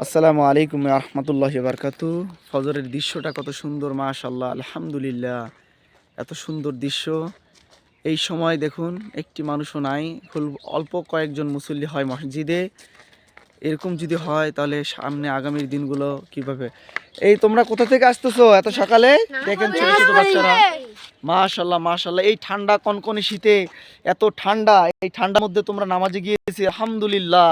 আসসালামু আলাইকুম ওয়া রাহমাতুল্লাহি ওয়া বারাকাতুহু। ফজরের দৃশ্যটা কত সুন্দর, মাশাআল্লাহ, আলহামদুলিল্লাহ। এত সুন্দর দৃশ্য। এই সময় দেখুন একটি মানুষও নাই, খুব অল্প কয়েকজন মুসল্লি হয় মসজিদে। এরকম যদি হয় তাহলে সামনে আগামীর দিনগুলো কিভাবে। এই তোমরা কোথা থেকে আসতেছো এত সকালে? দেখেন ছোট ছোট বাচ্চারা, মাশাআল্লাহ মাশাআল্লাহ। এই ঠান্ডা কনকনে শীতে এত ঠান্ডা, এই ঠান্ডার মধ্যে তোমরা নামাজে গিয়েছি, আলহামদুলিল্লাহ,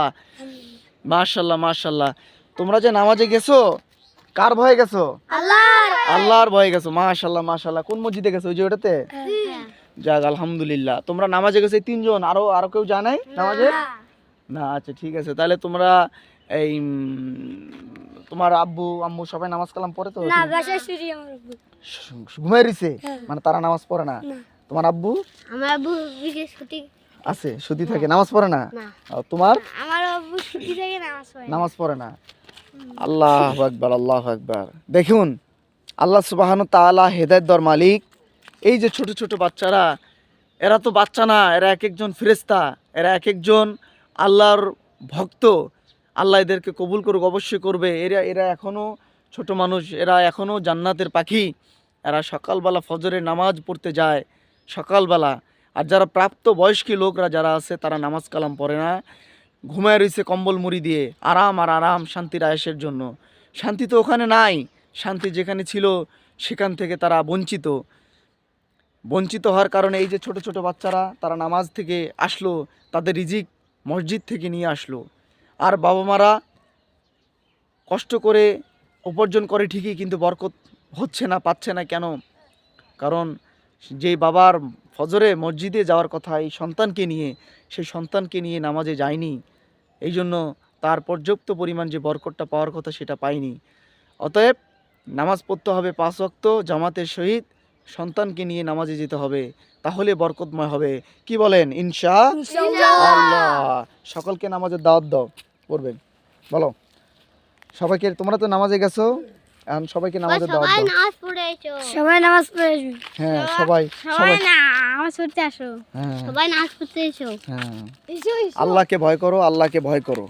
মাশাআল্লাহ মাশাআল্লাহ। তোমরা যে নামাজে গেছো কার ভয়ে গেছো? আল্লাহর ভয়ে গেছো, মাশাআল্লাহ মাশাআল্লাহ। কোন মসজিদে গেছো? ওই যে ওটাতে? যাক আলহামদুলিল্লাহ। তোমরা নামাজে গেছো এই তিনজন, আরো কেউ যায় নাই নামাজে? না, আচ্ছা ঠিক আছে। তাহলে তোমরা এই তোমার আব্বু আম্মু সবাই নামাজ কালাম পড়ে তো? না, বাসায় শুরি আমার আব্বু। ঘুমাই রইছে, মানে তারা নামাজ পড়ে না? তোমার আব্বু? আমার আব্বু বিশেষ ছুটি আছে, ছুটি থাকে, নামাজ পড়ে না? তোমার? আমার আব্বু ছুটি থেকে নামাজ পড়ে না। আল্লাহু আকবার আল্লাহু আকবার। দেখুন আল্লাহ সুবহানাহু তাআলা হেদায়েত দেওয়ার মালিক। এই যে ছোট ছোট বাচ্চারা, এরা তো বাচ্চা না, এরা এক একজন ফেরেশতা, এরা এক একজন আল্লাহর ভক্ত। আল্লাহ এদেরকে কবুল করুক, অবশ্যই করবে। এরা এখনও ছোট মানুষ, এরা এখনও জান্নাতের পাখি। এরা সকালবেলা ফজরের নামাজ পড়তে যায় সকালবেলা। আর যারা প্রাপ্ত বয়স্ক লোকরা যারা আছে তারা নামাজ কালাম পড়ে না, ঘুমায় রয়েছে কম্বল মুড়ি দিয়ে, আরাম আর আরাম, শান্তির আয়েশের জন্য। শান্তি তো ওখানে নাই, শান্তি যেখানে ছিল সেখান থেকে তারা বঞ্চিত হওয়ার কারণে এই যে ছোট ছোট বাচ্চারা তারা নামাজ থেকে আসলো, তাদের রিজিক মসজিদ থেকে নিয়ে আসলো। আর বাবা মারা কষ্ট করে উপার্জন করে ঠিকই, কিন্তু বরকত হচ্ছে না, পাচ্ছে না। কেন? কারণ যেই বাবার ফজরে মসজিদে যাওয়ার কথা এই সন্তানকে নিয়ে, সেই সন্তানকে নিয়ে নামাজে যায়নি, এই জন্য তার পর্যাপ্ত পরিমাণ যে বরকতটা পাওয়ার কথা সেটা পায়নি। অতএব নামাজ পড়তে হবে 5 ওয়াক্ত জামাতের সহিত, সন্তানকে নিয়ে নামাজে যেতে হবে, তাহলে বরকতময় হবে। কি বলেন? ইনশাআল্লাহ। সকলকে নামাজের দাওয়াত দাও, পড়বেন, বলো সবাইকে। তোমরা তো নামাজে গেছো, এখন সবাইকে নামাজের দাওয়াত দাও। সবাই নামাজ পড়ে আসবে। হ্যাঁ সবাই না, নামাজ পড়তে আসো। হ্যাঁ সবাই নামাজ পড়তে এসো। হ্যাঁ, আল্লাহকে ভয় করো, আল্লাহকে ভয় করো।